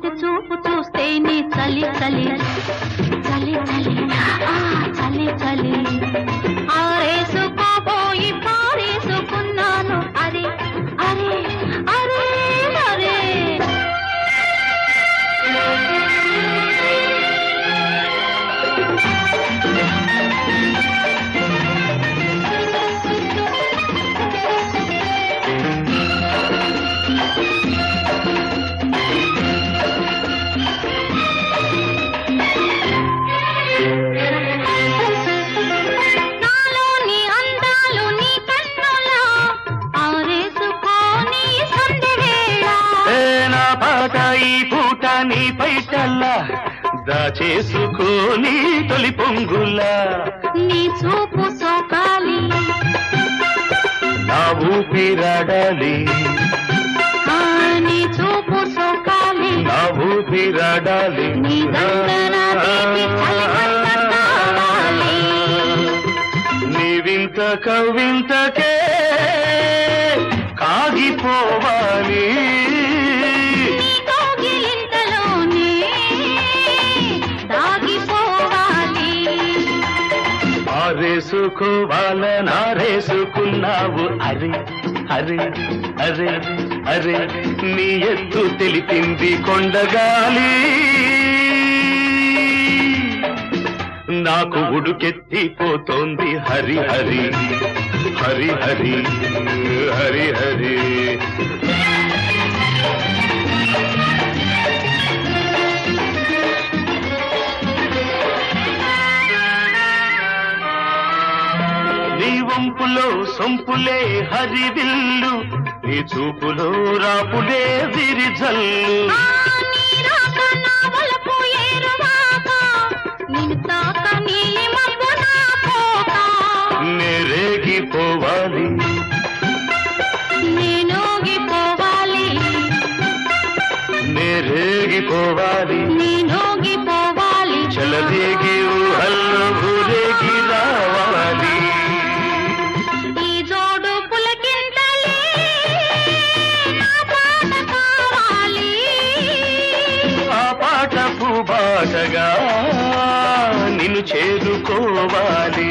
కొంటె చూపు చూస్తేనే చలి చలి చలి చలి చలి చలి ఆరేసుకోబోయి పారేసుకున్నాను అరే అరే అరే అరే నీ పైటల్లా దాచేసుకోని తొలి పొంగులా నీ చూపు సోకాలి నా ఊపిరాడాలి నీ చూపు సోకాలి నా ఊపిరాడాలి నీ దండన నీ వింత కవింతకే కాగిపోవాలి ఆరేసుకోవాలనారేసుకున్నావు అరే అరే అరే అరే నీ ఎత్తు తెలిపింది కొండగాలి నాకు ఉడుకెత్తిపోతోంది హరి హరి హరి హరి హరి హరి నీ వంపులో సొంపులే హరివిల్లు నీ చూపులో రాపుడే విరిజల్లు నేరేగిపోవాలి నేనోగిపోవాలి నేరేగిపోవాలి నేనోగిపోవాలి చలదేగి ఊహల్లో ఊరేగి రావాలి ఈ జోడు పులకింతలే నా పాట కావాలి ఆ పాట పూబాటగా నిన్ను చేరుకోవాలి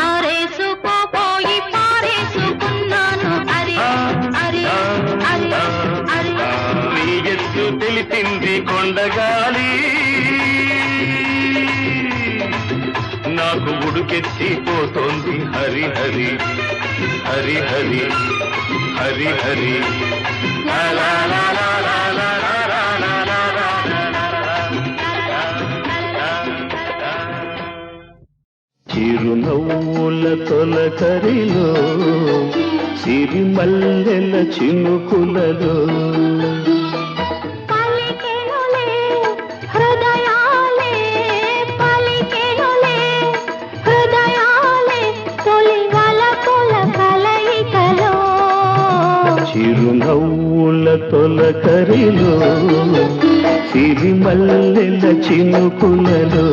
ఆరేసుకోపోయి పారేసుకున్నాను అరే అరే అరే అరే నీ ఎత్తు తెలిపింది కొండగాలి నాకు ఉడుకెత్తిపోతోంది హరి హరి హరి హరి హరి హరి లా లా లా లా లా లా లా లా లా లా చిరునవ్వుల తొలకరిలో సిరిమల్లెల చినుకులలో పలికెనులే హృదయాలే పలికెనులే హృదయాలే తొలి వలపుల కలయికలో చిరునవ్వుల తొలకరిలో సిరిమల్లెల చినుకులలో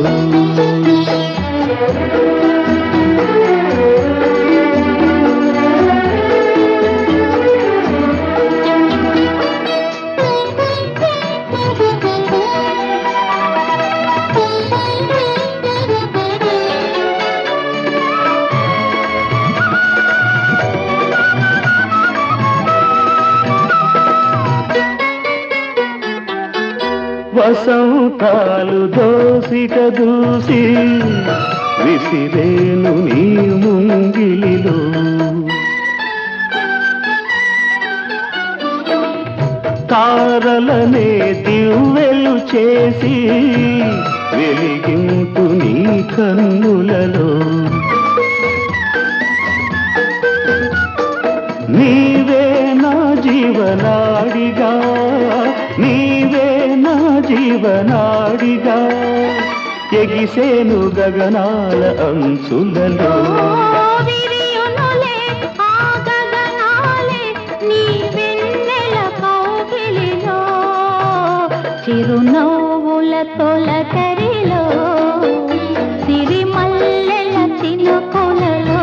వసంతాలు దోసిక దూసి విసిరేను నీ ముంగిలిలో తారలనే దివ్వెలు చేసి వెలిగింటు నీ కన్నులలో నీవే నా జీవనాడిగా నీవే నా జీవనాడిగా ఎగిసేను గగనాల అంచులలో విరియునులే ఆ గగనాలే నీ వెన్నెల కౌగిలిలో చిరునవ్వుల తొలకరిలో సిరిమల్లెల చినుకులలో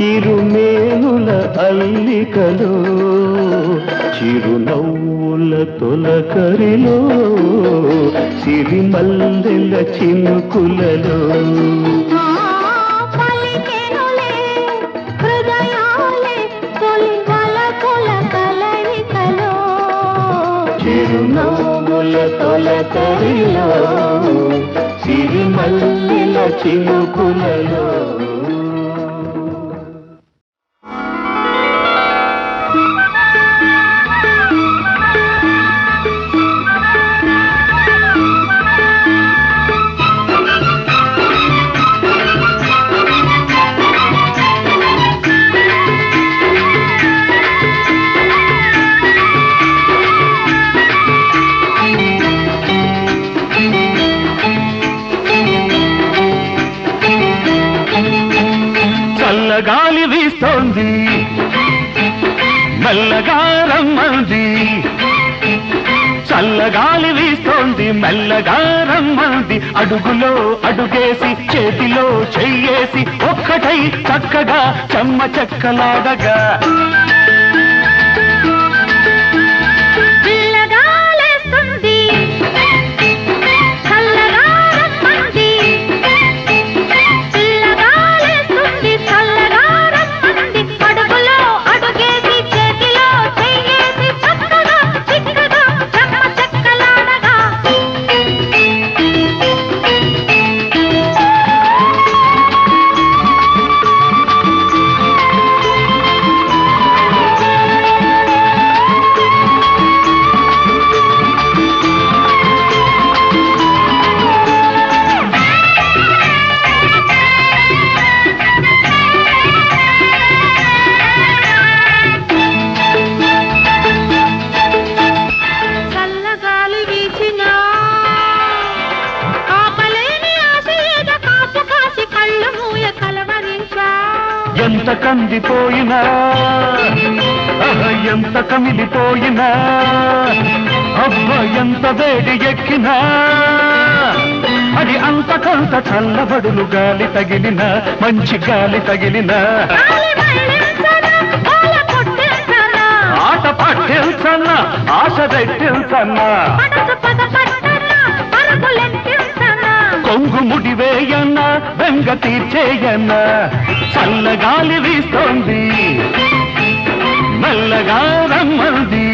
ఇరుమేనుల అల్లికలో చిరునవ్వుల తొలకరిలో సిరిమల్లెల చినుకులలో చిరునవ్వుల తొలకరిలో సిరిమల్లెల చినుకులలో గాలి వీస్తోంది మెల్లగా రమ్మంది చల్లగాలి వీస్తోంది మెల్లగా రమ్మంది అడుగులో అడుగేసి చేతిలో చెయ్యేసి ఒక్కటై చక్కగా చెమ్మ చెక్కలాడగా ఎంత కందిపోయినా ఎంత కమిలిపోయినా అబ్బ ఎంత వేడి ఎక్కినా అది అంతకంత చల్లబడులు గాలి తగిలిన మంచి గాలి తగిలిన ఆట పట్టిల్సన్నా ఆశ రెట్టిల్సన్నా కొంగు ముడివేయన్నా బెంగ తీర్చేయన్నా చల్లగాలి వీస్తోంది మెల్లగా రమ్మంది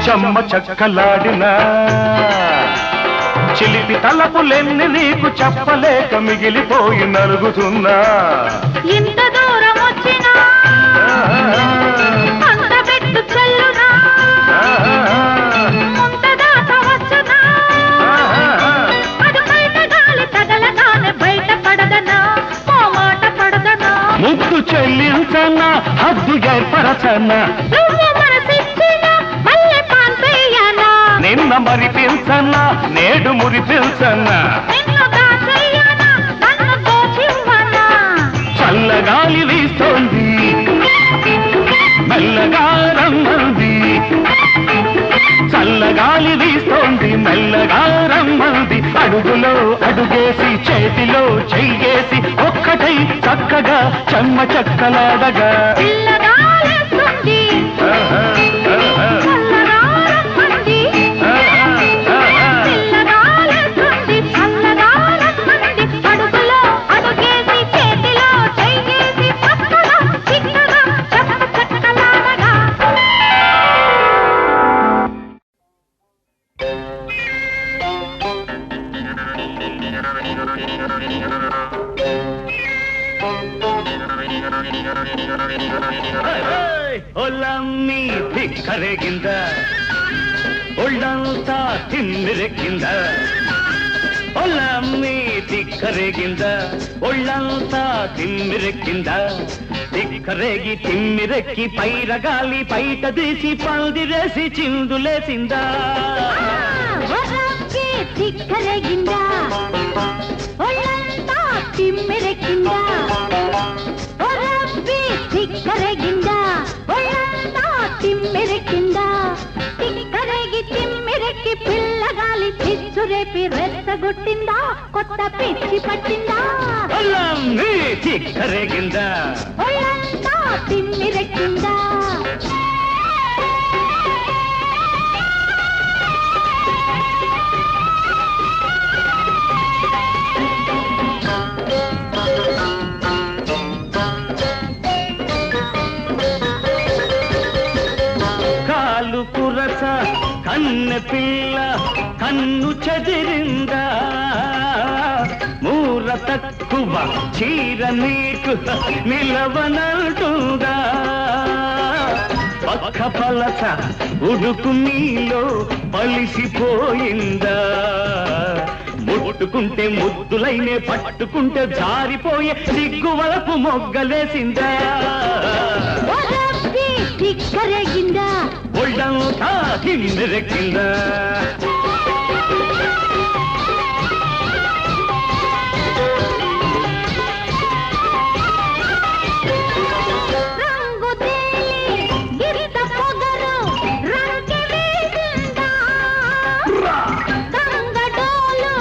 చెమ్మ చక్కలాడినా చిలిపి తలపులెన్ని నీకు చెప్పలేక మిగిలిపోయి నలుగుతున్నా ఇంత దూరం వచ్చినా అంత పెట్టు చల్లునా ముంత దాకా వచ్చునా అది బయట గాలి తగలగానే బయట పడదనా ఓ మాట పడదనా ముద్దు చెల్లించన్నా హద్దు ఏర్పరచన్నా నిన్న మరి పిల్సన్నా నేడు మురి పిల్సన్నా చల్లగాలి వీస్తోంది మెల్లగా రమ్మంది చల్లగాలి వీస్తోంది మెల్లగా రమ్మంది అడుగులో అడుగేసి చేతిలో చెయ్యేసి ఒక్కటై చక్కగా చెమ్మ చెక్కలాడగా ಒಲಮ್ಮಿ ಧಿಕ್ಕರೆಗಿಂದ ಒಳ್ಳಂತ ತಿಮ್ಮಿರೆಕ್ಕಿಂದ ఒళ్ళమ్మి తిక్కరేగింద ఒళ్ళంతా తిమ్మిరెక్కింద తిక్కరేగి తిమ్మిరెక్కి పైరగాలి పైట తీసి పందిరేసి చిందులేసిందా తిక్కరేగిందా ఒళ్ళంతా తిమ్మిరెక్కిందా తిక్కరేగిందా ఒళ్ళంతా తిమ్మిరెక్కిందా తిక్కరేగి తిమ్మిరెక్కి పిల్లగాలి పిచ్చురేపి రెచ్చగొట్టిందా కొత్త పిచ్చి పట్టిందా తిక్కరేగిందా ఒళ్ళంతా తిమ్మిరెక్కిందా పురస కన్నె పిల్ల కన్ను చెదిరిందా మూర తక్కువ చీర నీకు నిలవనంటుందా పక్క పలస ఉడుకు నీలో పలిసిపోయిందా ముట్టుకుంటే ముద్దులైనే పట్టుకుంటే జారిపోయే సిగ్గువలపు మొగ్గలేసిందా తిక్కరేగిందా ఒళ్ళంతా తిమ్మిరెక్కిందా రంగు తేలి గిరిత పొగరు రంకె వేసిందా గంగడోలు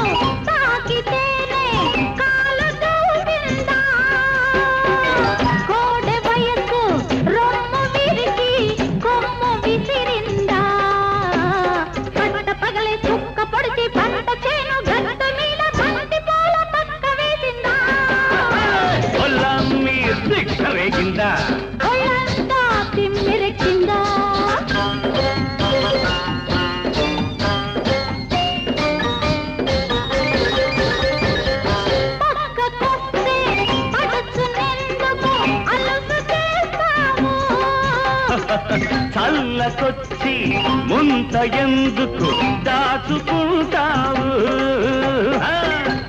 తాకితేనే కాలు దూసిందా కోడె వయసు రొమ్ము విరిగి కొమ్ము విసిరిందా పట్ట పగలే చుక్క పొడిచి పంట చేను గట్టు మీద పంటి పూల పక్క వేసిందా ఒళ్ళమ్మి తిక్కరేగిందా ఒళ్ళంతా తిమ్మిరెక్కిందా పక్కకొస్తే పడుచునెందుకు అలుసు చేస్తావు చల్లకొచ్చి ముంత ఎందుకు దాచుకుంటావు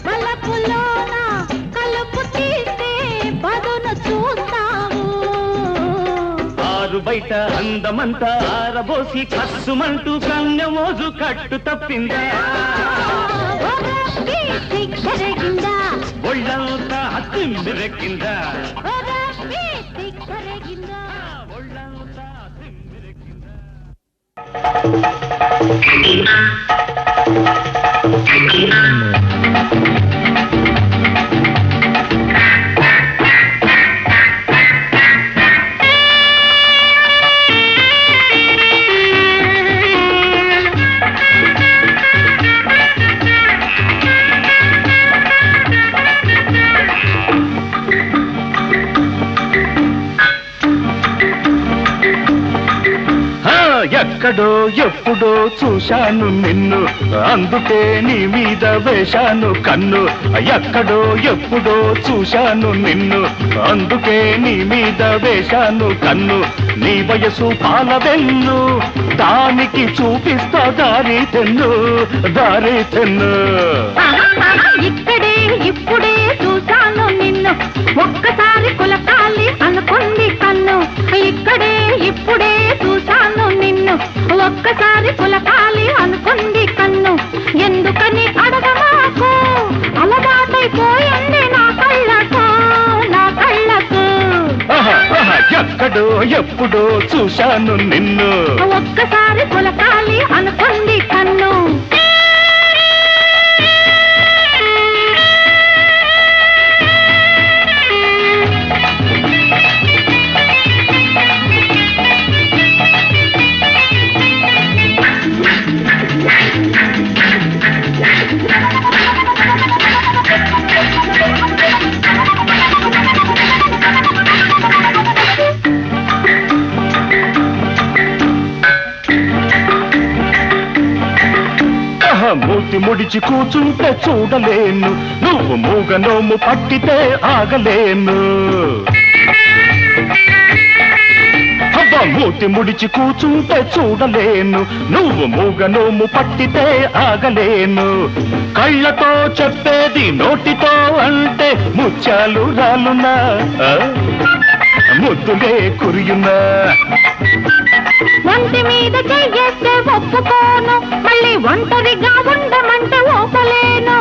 వలపులోన కలుపు తీస్తే పదును చూస్తావు ఆరు బయట అందమంతా ఆరబోసి కస్సుమంటూ కన్నెమోజు కట్టు తప్పిందా ఒరబ్బి తిక్కరేగిందా ఒళ్ళంతా తిమ్మిరెక్కిందా ఒరబ్బి తిక్కరేగిందా ఒళ్ళంతా తిమ్మిరెక్కిందా ఎక్కడో ఎప్పుడో చూశాను నిన్ను అందుకే నీ మీద వేశాను కన్ను ఎక్కడో ఎప్పుడో చూశాను నిన్ను అందుకే నీ మీద వేశాను కన్ను నీ వయసు పాలవెన్ను దానికి చూపిస్తా దారి తెన్ను దారి తెన్ను ఇక్కడే ఇప్పుడే చూశాను నిన్ను ఒక్కసారి కులకాలి అనుకుంది కన్ను ఇక్కడే ఇప్పుడే చూశాను నిన్ను ఒక్కసారి కులకాలి అనుకుంది కన్ను ఎందుకని అడగమాకు అలవాటైపోయింది నా కళ్ళకు నా కళ్ళకు ఎక్కడో ఎప్పుడో చూశాను నిన్ను ఒక్కసారి కులకాలి అనుకుంది కన్ను మూతి ముడిచి కూచుంటే చూడలేను నువ్వు మూగ నోము పట్టితే ఆగలేను అబ్బా మూతి ముడిచి కూచుంటే చూడలేను, నువ్వు మూగనోము పట్టితే ఆగలేను. కళ్ళతో చెప్పేది నోటితో అంటే ముత్యాలు రాలునా, ముద్దులే కురియునా. ఒంటి మీద చెయ్యేస్తే ఒప్పుకోను, మళ్ళీ ఒంటరిగా ఉండమంటే ఓపలేను.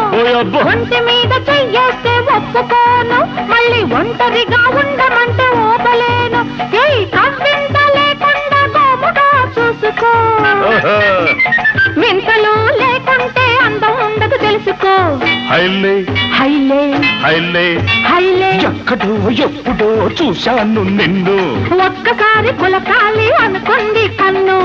ఒంటి మీద చెయ్యేస్తే ఒప్పుకోను, మళ్ళీ ఒంటరిగా ఉండమంటే ఓపలేను. ఏ కవ్వింత లేకుండా గోముగా చూసుకో, వింతలు లేకుంటే అందం ఉండదు తెలుసుకో. హైలే హైలే హైలే హైలే ఎక్కడో ఎప్పుడో చూశాను నిన్ను, ఒక్కసారి పులకాలి అనుకుంది కన్ను.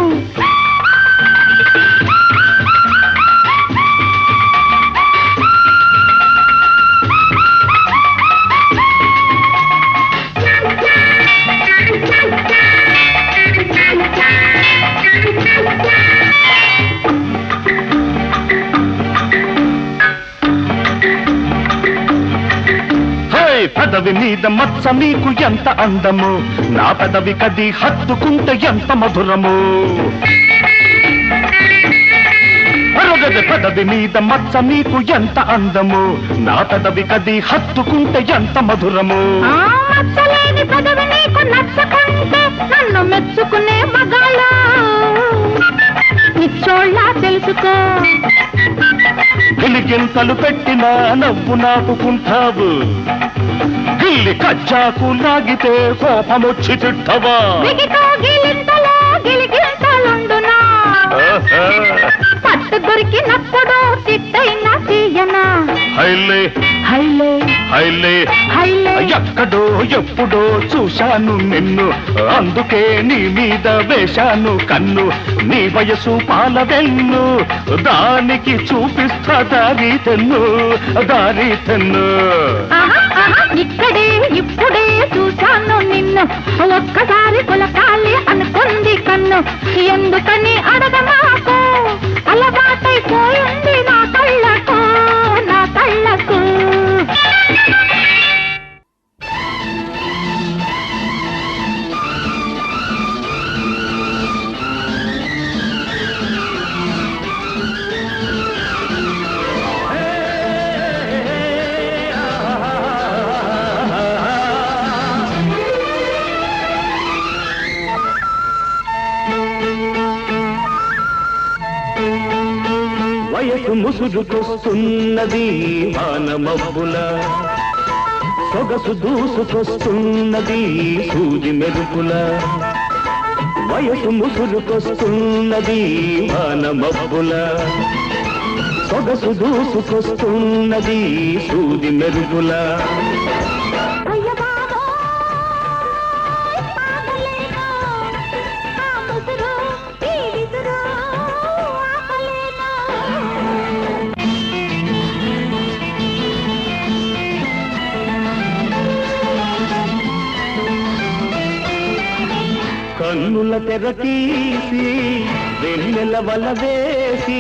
పెదవి మీద మచ్చ నీకు ఎంత అందము, నా పెదవి కది హత్తుకుంటే ఎంత మధురము. పెదవి మీద మచ్చ నీకు ఎంత అందము, నా పెదవి కది హత్తుకుంటే ఎంత మధురము. మచ్చలేని పెదవి నీకు నచ్చకుంటే నన్ను మెచ్చుకునే మగాళ్ళ నిచ్చోళ్ళ తెలుసుకో. గిలిగింతలు పెట్టిన నవ్వు నాపుకుంటావు, గిల్లి కజ్జాకు లాగితే కోపమొచ్చి తిట్టవా. పట్టు దొరికినప్పుడు తిట్టైనా తీయనా. హైలే హైలే హైలే హైలే ఎక్కడో ఎప్పుడో చూశాను నిన్ను, అందుకే నీ మీద వేశాను కన్ను. నీ వయసు పాలవెన్ను, దానికి చూపిస్తా దారి తెన్ను, దారి తెన్ను. ఇక్కడే ఇప్పుడే చూశాను నిన్ను, ఒక్కసారి కొలకాలి అనుకుంది కన్ను. ఎందుకని అడగమాకు, అలవాటైపోయింది నా కళ్ళకు, నా కళ్ళకు. వయసు ముసురుకొస్తున్నది వాన మబ్బుల, సొగసు దూసుకొస్తున్నది సూది మెరుపుల. వయసు ముసురుకొస్తున్నది వాన మబ్బుల, సొగసు దూసుకొస్తున్నది సూది మెరుపుల. కన్నుల తెర తీసి వెన్నెల వల వేసి,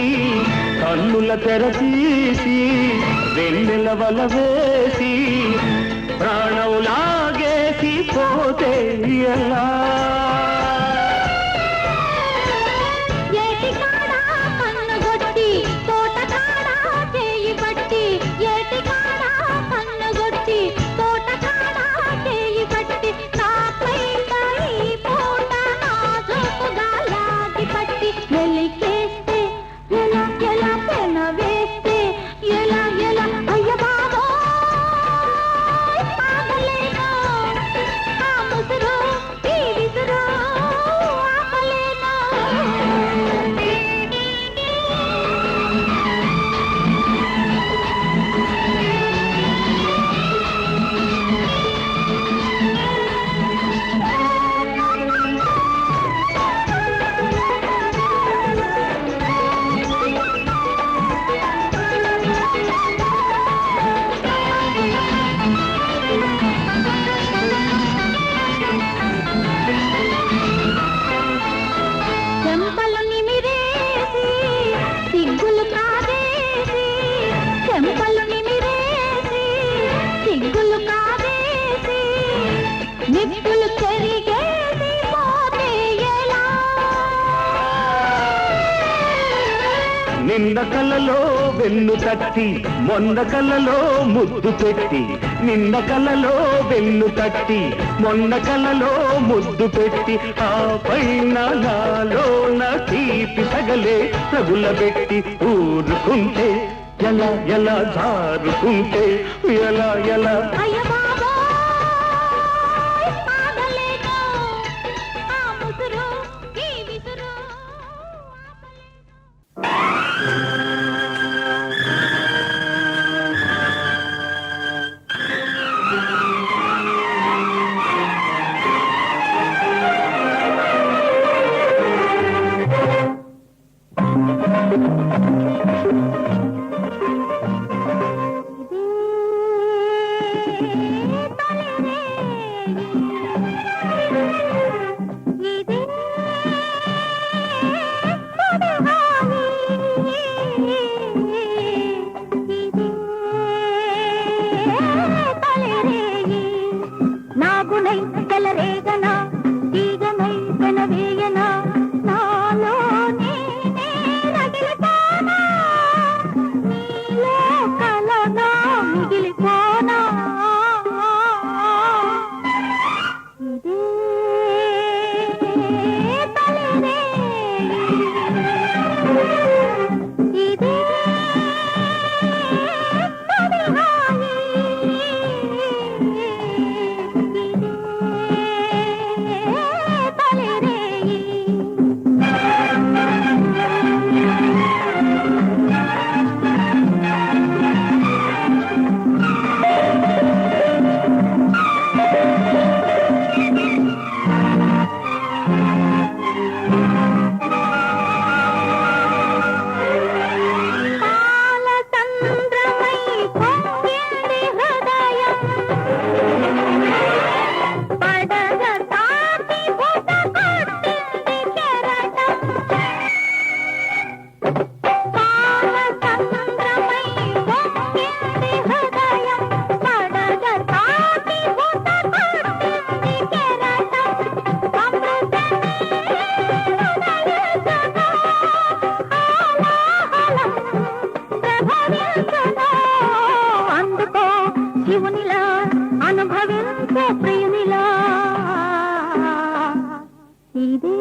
కన్నుల తెర తీసి వెన్నెల వల వేసి, ప్రాణం లాగేసి పోతే ఎలా. నిప్పులు చెరిగేది పోతే నిన్న కలలో వెన్ను తట్టి మొన్న కలలో ముద్దు పెట్టి నిన్న కలలో వెన్ను తట్టి మొన్న కలలో ముద్దు పెట్టి ఆ పైన నాలోన తీపి సగలే తగులబెట్టి ఊరుకుంటే ఎలా ఎలా జారుకుంటే ఎలా ఎలా అయ్య బాబోయ్ ఆగలేను ఆ ముసురు ఈ విసురు నాగునై తెలరేగనా తీగనై వెనవేయనా నాలో నేనే రగిలిపోనా నీలో కలగా మిగిలిపోనా ఇదే తొలిరే ఇదే శివునిలా అనుభవించే ప్రియునిలా ఇదే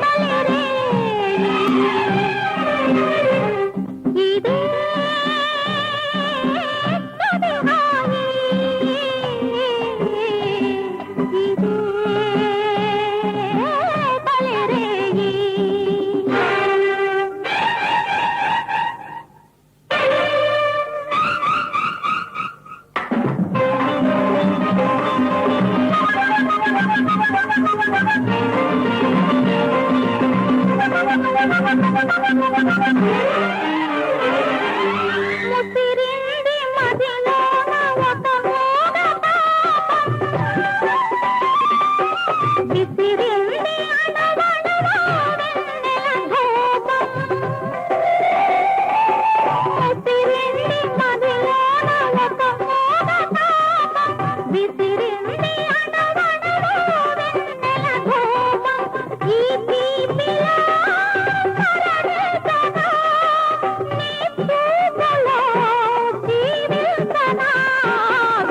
తొలిరే ఇదే తొలిహాయి ఇదే తొలిరే ముసిరింది మదిలోన ఒక మూగ పాపం విసిరింది అణవణువో వెన్నెల ధూపం ముసిరింది మదిలోన ఒక మూగ పాపం విసిరింది అణవణువో వెన్నెల ధూపం ఈ తీపిలో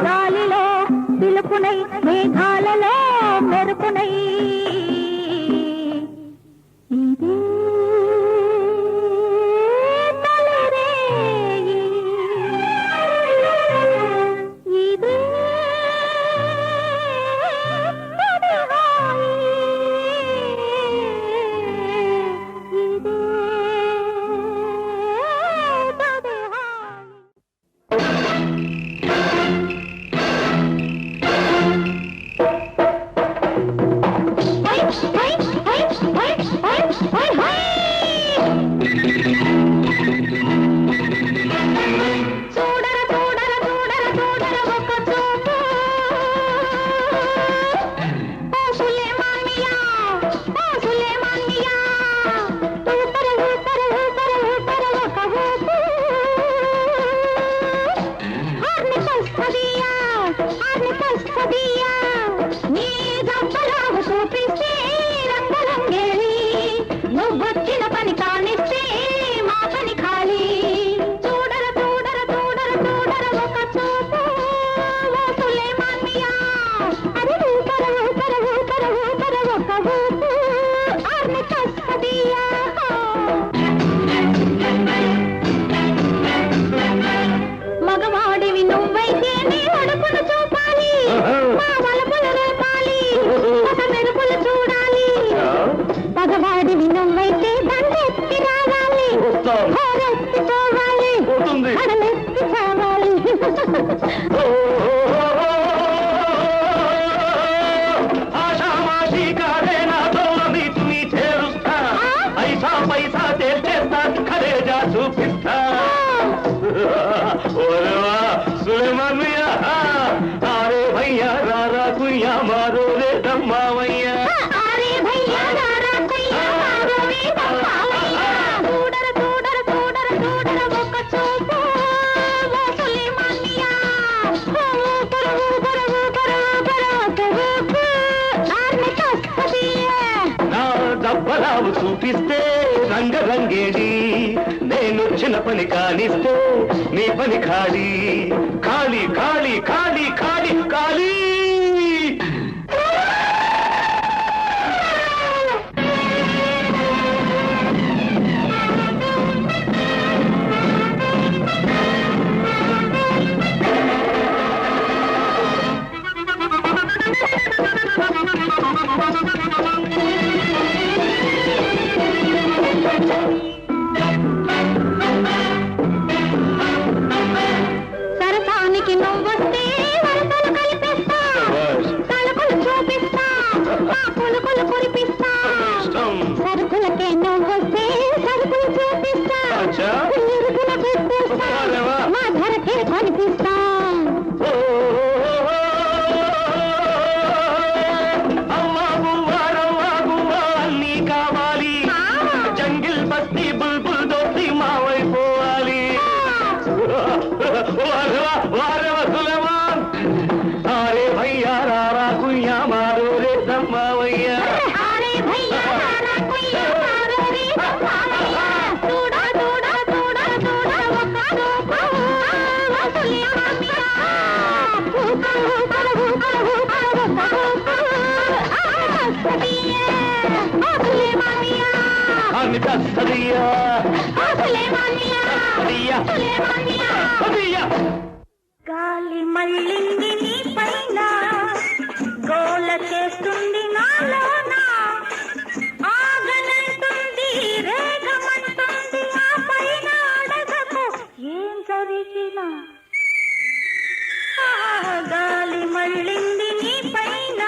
గాలిలో పిలుపునై మేఘాలలో మెరుపునై ఇదే తొలిరే ఇదే తొలిహాయి ఇదే నువ్వొచ్చిన పని కాదు చూపిస్తే రంగరంగేడి నేనొచ్చిన పని కానిస్తే నీ పని ఖాళీ ఖాళీ ఖాళీ ఖాళీ ఖాళీ ఖాళీ సరసానికి నువ్వొస్తే వరసలు కల్పిస్తా తలుపులు చూపిస్తా పులుకులు కురిపిస్తా సరుకులకే నువ్వొస్తే సరుకులు చూపిస్తా ఇరుగుల పెట్టేస్తా మా ధరకే కనిపిస్తా अरे भैया रारा कुया मारो रे सम्मावैया अरे भैया रारा कुया मारो रे सम्मावैया दूड़ा दूड़ा दूड़ा दूड़ा वकारो वसुलिया मिया ऊपर ऊपर ऊपर ऊपर वकारो सदिया असले मानिया अमिता सदिया असले मानिया सदिया असले मानिया सदिया గాలి మళ్ళింది నీ పైన గోల చేస్తుంది నాలోన ఆగనంటుంది రేగమంటుంది ఆ పైన అడగకు ఏం జరిగినా గాలి మళ్ళింది నీ పైన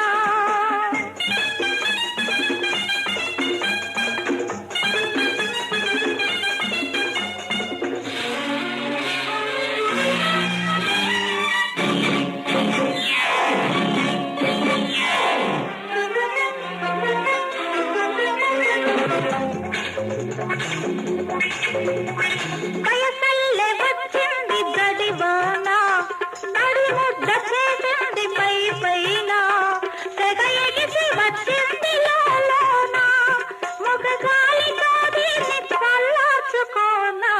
కయసల్లె వచ్చింది గడివాన నడి ముద్ద చేసింది పై పైన తెగ ఎగిసి వచ్చింది లోన ముఖ గాలి కాదీని చల్లార్చుకోనా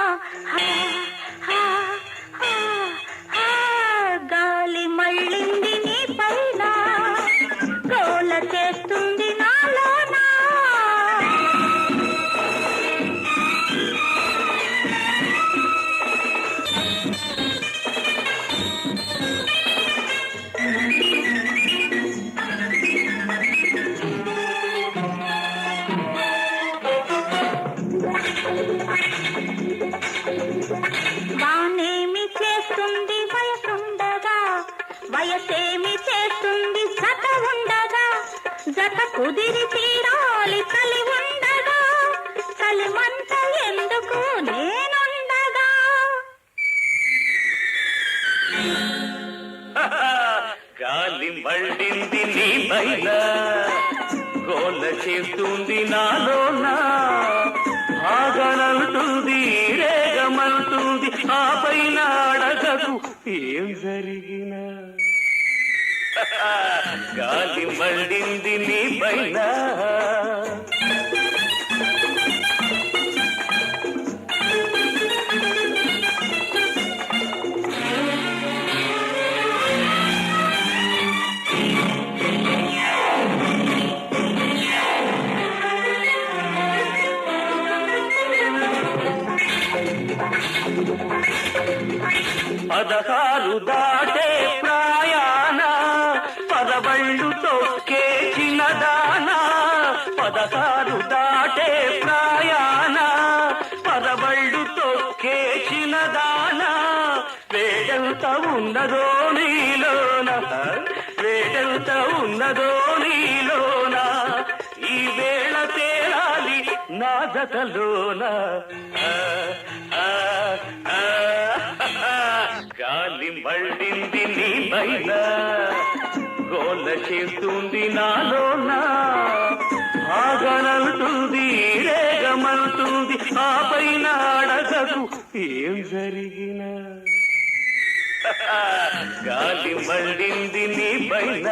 గాలి మళ్ళింది నీ పైన గోల చేస్తుంది నాలోనా వానేమి చేస్తుంది వయసుండగా వయసేమి చేస్తుంది జత ఉండగా జత కుదిరి తీరాలి కలి ఉండగా కలిమంత ఎందుకు నేనుండగా గాలి మళ్ళింది నీ పైన గోల చేస్తుంది నాలోన ఆగనంటుంది రేగమంటుంది ఆ పైన అడగకు ఏం జరిగినా గాలి మళ్ళింది నీ పైన పదహారు దాటే ప్రాయాణ పదవళ్ళు తొక్కే చిన్నదాన పదహారు దాటే ప్రాయాణ పదవళ్ళు తొక్కే చిన్నదాన వేడెంత ఉన్నదో నీలోన వేడెంత ఉన్నదో నీలోన ఈ వేళ తేలాలి నా జతలోన గాలి మళ్ళింది నీ పైన గోల చేస్తుంది నాలోన ఆగనంటుంది రేగమంటుంది ఆ పైన అడగకు ఏం జరిగినా గాలి మళ్ళింది నీ పైన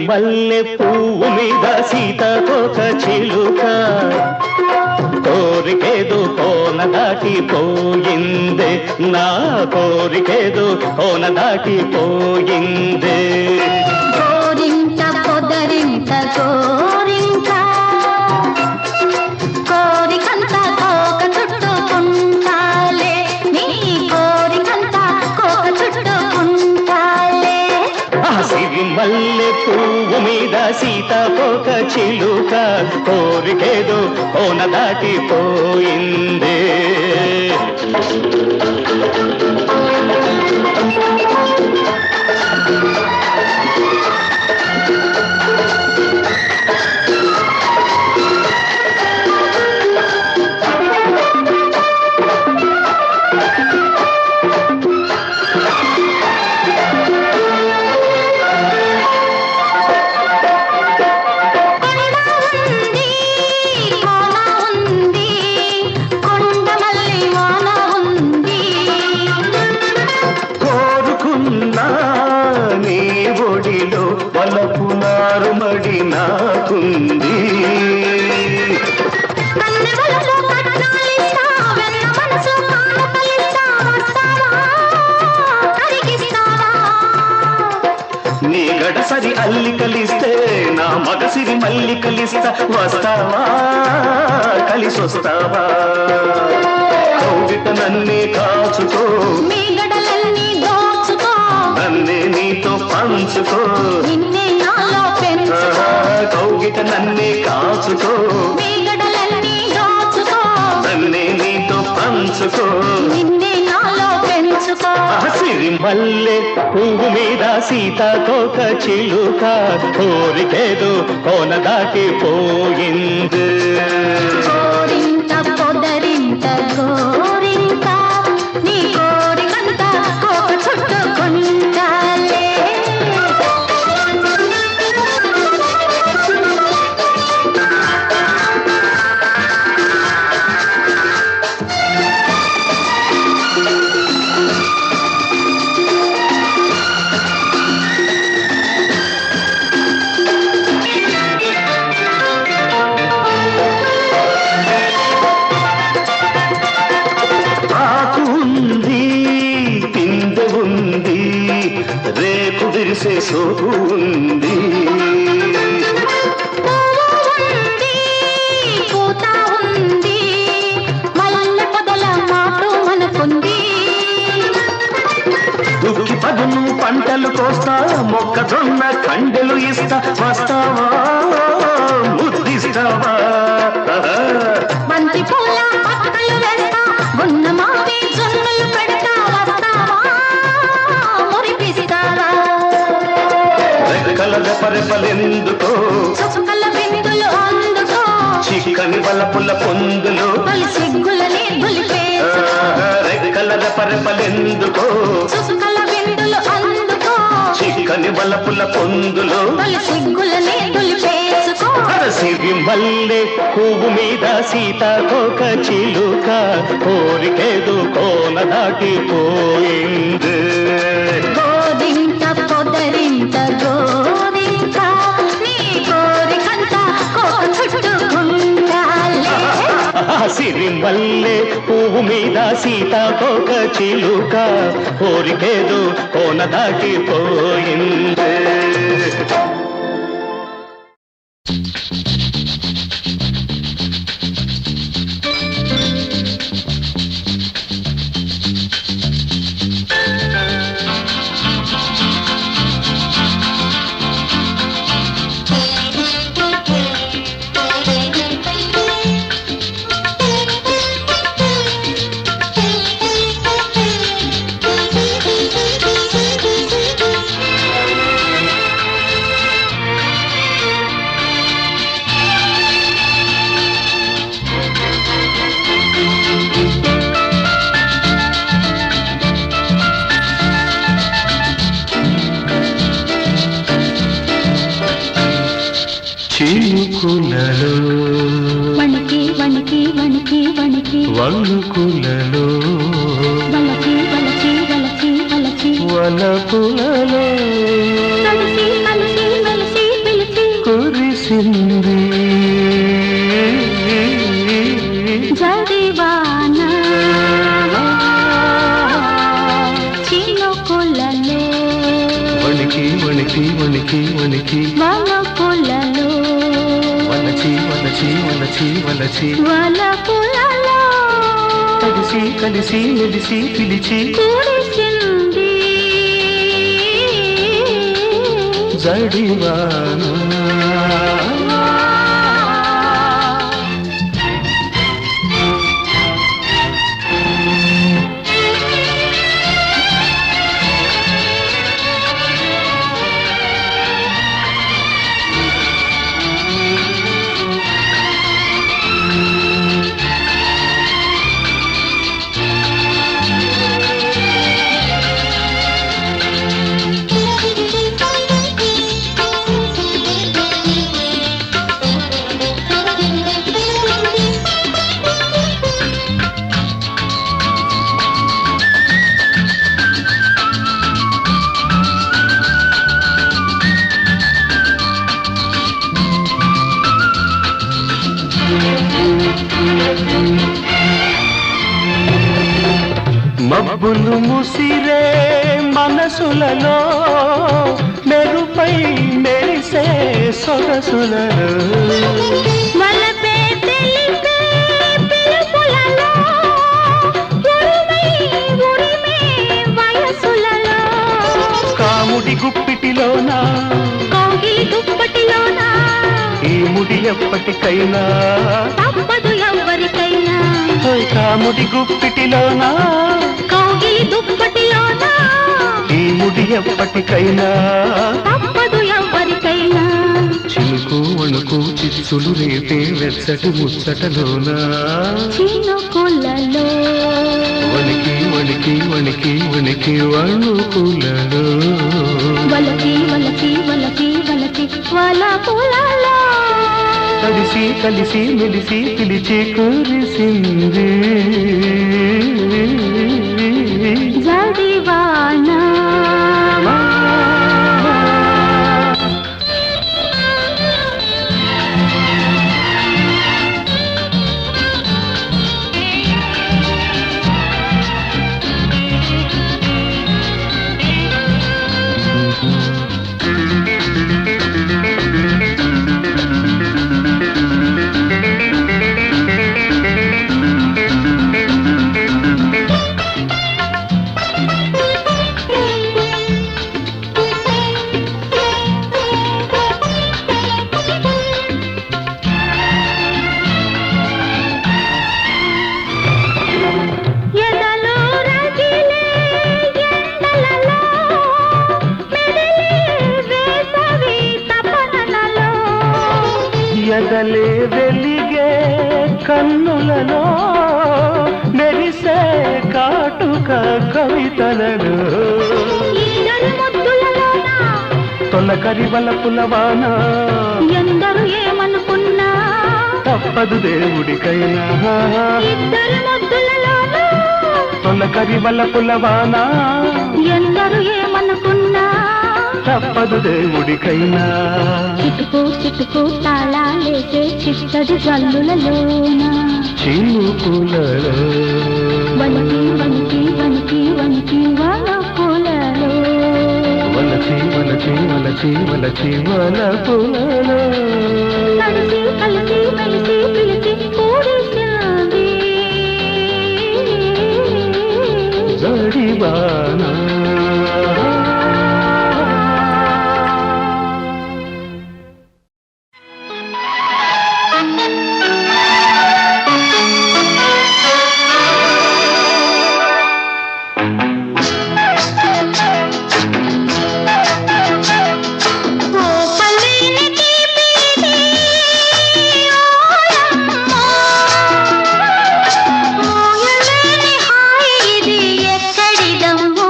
మల్లె పువ్వు మీద సీతాకోక చిలుక కోరికేదో కోన దాటిపోయిందే నా కోరికేదో కోన దాటిపోయిందే కోరింట పొదరింట కోరింక కోరికంత కోక చుట్టుకుంటాలే నీ కోరికంత కోక చుట్టుకుంటాలే సిరి మల్లె పువ్వు మీద సీతాకోక చిలుక కోరికేదో కోన దాటిపోయిందే వలపునారుమడి నాకుంది నీ గడసరి అల్లికలిస్తే నా మగసిరి మల్లికలిస్తా వస్తావా కలిసొస్తావా కౌగిట నన్నే కాచుకో మీ గడలన్నీ దోచుకో నన్నే నీతో పంచుకో నిన్నే నాలో పెంచుకో కౌగిట నన్నే కాచుకో మీ గడలన్నీ దోచుకో నన్నే నీతో పంచుకో నిన్నే నాలో పెంచుకో సిరి మల్లె పువ్వు మీద సీతాకోక చిలుక కోరికేదో కోన దాటిపోయింది కోరింట పొదరింట కోరింక నీ కోరికంత కోక చుట్టుకుంటాలే రేపు విరిసే సోకు ఉంది పూత ఉంది మల్లె పొదల మాటు మనకుంది దుక్కి పదును పంటలు కోస్తా మొక్కజొన్న కండెలు ఇస్తా వస్తావా ముద్దిస్తావా బంతి పూల పక్కలు వేస్తా గున్న మావి జొన్నలు పెడతా వస్తావా మురిపిస్తావా రెక్కల రెపరెపలెందుకో చుక్కల బిందులు అందుకో చిక్కని బలపుల పొందులు తొలి సిగ్గులని దులిపేసుకో రెక్కల రెపరెపలెందుకో చుక్కల బిందులు అందుకో చిక్కని బలపుల పొందులు తొలి సిగ్గులని దులిపేసుకో సిరి మల్లె పువ్వు మీద సీతాకోక చిలుక కోరికేదో కోన దాటిపోయింది గోరింట పొదరింట గోరింక నీ కోరికంత కోక చుట్టుకుంటాలే సిరి మల్లె పువ్వు మీద సీతాకోక చిలుక కోరికేదో కోన దాటిపోయింది చినుకులలో వణికి వణికి వణికి వణికి వణుకులలో వలచి వలచి వలచి వలచి వలపులలో కలిసి కలిసి మెలిసి కురిసింది జడివాన చినుకులలో వణికి వణికి వణికి వణికి వలపులలో వలచి వలచి వలచి వలచి వలపులలో కలిసి కలిసి మెలిసి పిలిచి కురిసింది జడివాన మబ్బులు ముసిరే మనసులలో మెరుపై మెరిసే సొగసులలో వలపే తెలిపే పిలుపులలో ఉరిమే ఉరిమే వయసులలో కాముడి గుప్పిటిలోనా కౌగిలి దుప్పటిలోనా ఈ ముడి ఎప్పటికైనా తప్పదు ఎవరికైనా కాముడి గుప్పిటిలోనా కౌగిలి దుప్పటిలోనా ఈ ముడి ఎప్పటికైనా తప్పదు ఎవరికైనా చినుకు వణుకు చిచ్చులు రేపే వెచ్చటి ముచ్చటలోనా చినుకులలో వణికి వణికి వణికి వణికి వణుకులలో వలకి వలకి వలకి వలకి వలపులలో కలిసి కలిసి మెలిసి పిలిచి కురిసింది జడివాన ఎదలో రగిలే ఎండలలో మెదిలే వేసవి తపనలలో ఎదలే వెలిగే కన్నులలో మెరిసే కాటుక కవితలలో ఈడరి ముద్దులలోన తొలకరి వలపులవాన ఎందరు ఏమనుకున్నా తప్పదు దేవుడికైనా ఇద్దరి ముద్దులలోన తొలకరి వలపులవాన ఎందరు ఏమనుకున్నా తప్పదు దేవుడికైనా చిటుకు చిటుకు తాళాలేసే చిట్టడి జల్లులలోన చినుకులలో వణికి వణికి వణికి వణికి వలపులలో వలచి వలచి వలచి వలచి వలపులలో కలిసి కలిసి మెలిసి పిలిచి కూడిసింది జడివాన మోయలేని హాయి ఇది ఎక్కడిదమ్మో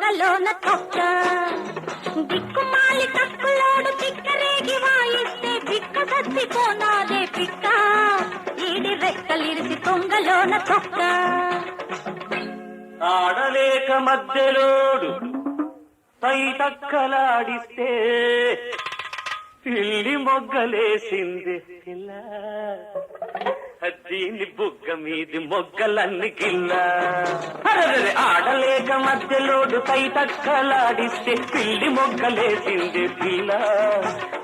తుంగలోన తొక్క దిక్కుమాలి తక్కులోడు తిక్కరేగి వాయిస్తే బిక్క సత్తిపోనాదే పిక్క ఈడి రెక్కలిరిసి తుంగలోన తొక్క ఆడలేక మధ్యలోడు పై తక్కలాడిస్తే పిల్లి మొగ్గలేసింది పిల్ల దీని బుగ్గ మీది మొగ్గలన్నీ గిల్ల ఆడలేక మధ్యలోడు పై తక్కలాడిస్తే పిల్లి మొగ్గలేసింది పిల్ల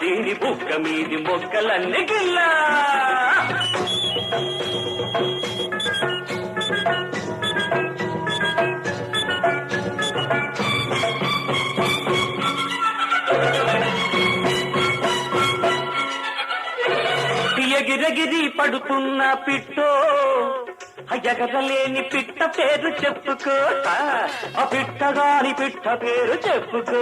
దీని బుగ్గ మీది మొగ్గలన్నీ గిల్ల ఎగిరెగిరి పడుతున్న పిట్టో ఎగరలేని పిట్ట పేరు చెప్పుకో ఆ పిట్టగాని పిట్ట పేరు చెప్పుకో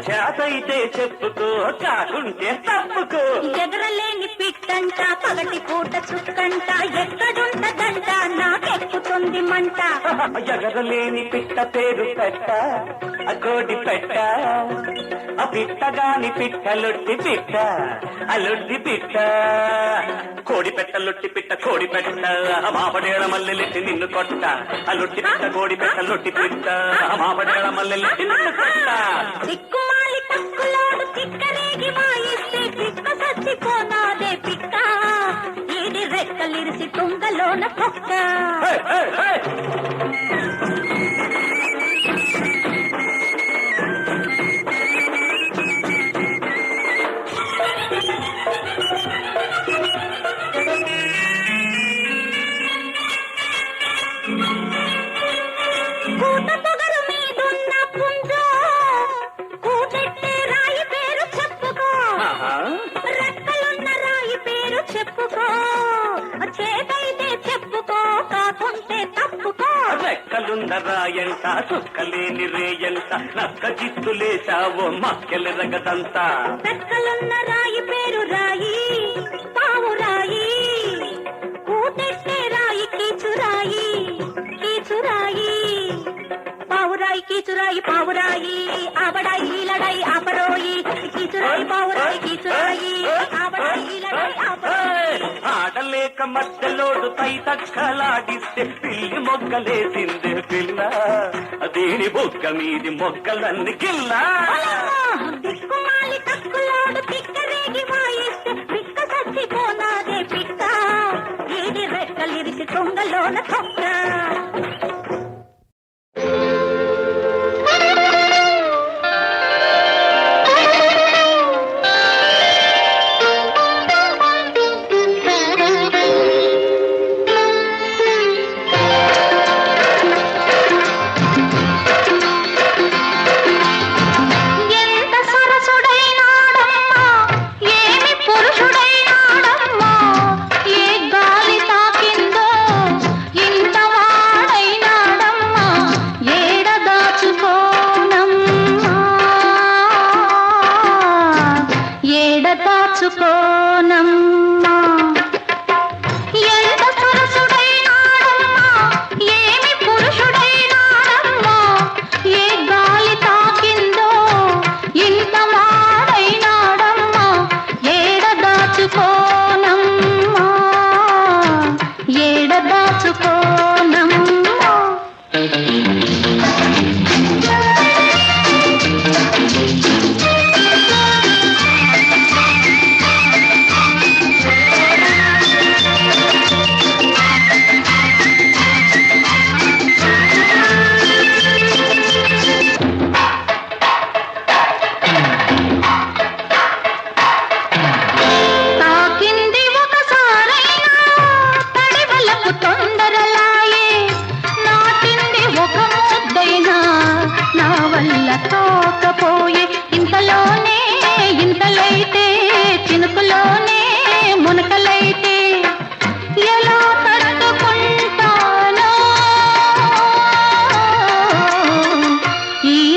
చేతైతే చెప్పుకో కాకుంటే తప్పుకో ఎగరలేని పిట్టంట పగటి పూట చుక్కంట ఎక్కడుంటదంట నాకెక్కుతుంది మంట ఎగరలేని పిట్ట పేరు పెట్ట ఆ కోడి పెట్ట ఆ పిట్టగాని పిట్ట లొట్టి పిట్ట ఆ లొట్టి పిట్ట కోడి పెట్ట లొట్టి పిట్ట కోడి పెట్ట మాపడేళ మల్లెలెట్టి నిన్ను కొట్ట ఆ లొట్టి పిట్ట కోడి పెట్ట లొట్టి పిట్ట మాపడేళ మల్లెలెట్టి నిన్ను కొట్ట దిక్కుమాలి తక్కులోడు తిక్కరేగి వాయిస్తే పిక్క సత్తిపోనాదే పిక్క ఈడి రెక్కలిరిసి తుంగలోన తొక్క కూట పొగరు మీదున్న పుంజో కూటెట్టే రాయి పేరు చెప్పుకో రెక్కలున్న రాయి పేరు చెప్పుకో చేతైతే చెప్పుకో కాకుంటే తప్పుకో రెక్కలున్న రాయంట చుక్కలేని రేయంట నక్క జిత్తులేసావో మక్కెల రగదంతా రెక్కలున్న రాయి పేరు రాయి పావు రాయి కూటెట్టే రాయి కీచురాయి కీచురాయి పావురాయి కీచురాయి పావురాయి ఆబడాయి లడాయి ఆపరోయి కీచురాయి పావురాయి కీచురాయి ఆబడాయి లడాయి ఆపరోయి ఆడలేక మధ్యలోడు పై తక్కలాడిస్తే పిల్లి మొగ్గలేసింది పిల్ల దీని బుగ్గ మీది మొగ్గలన్నీ గిల్ల దిక్కుమాలి తక్కులోడు తిక్కరేగి వాయిస్తే పిక్క సత్తిపోనాదే పిక్క ఈడి రెక్కలిరిసి తుంగలోన తొక్క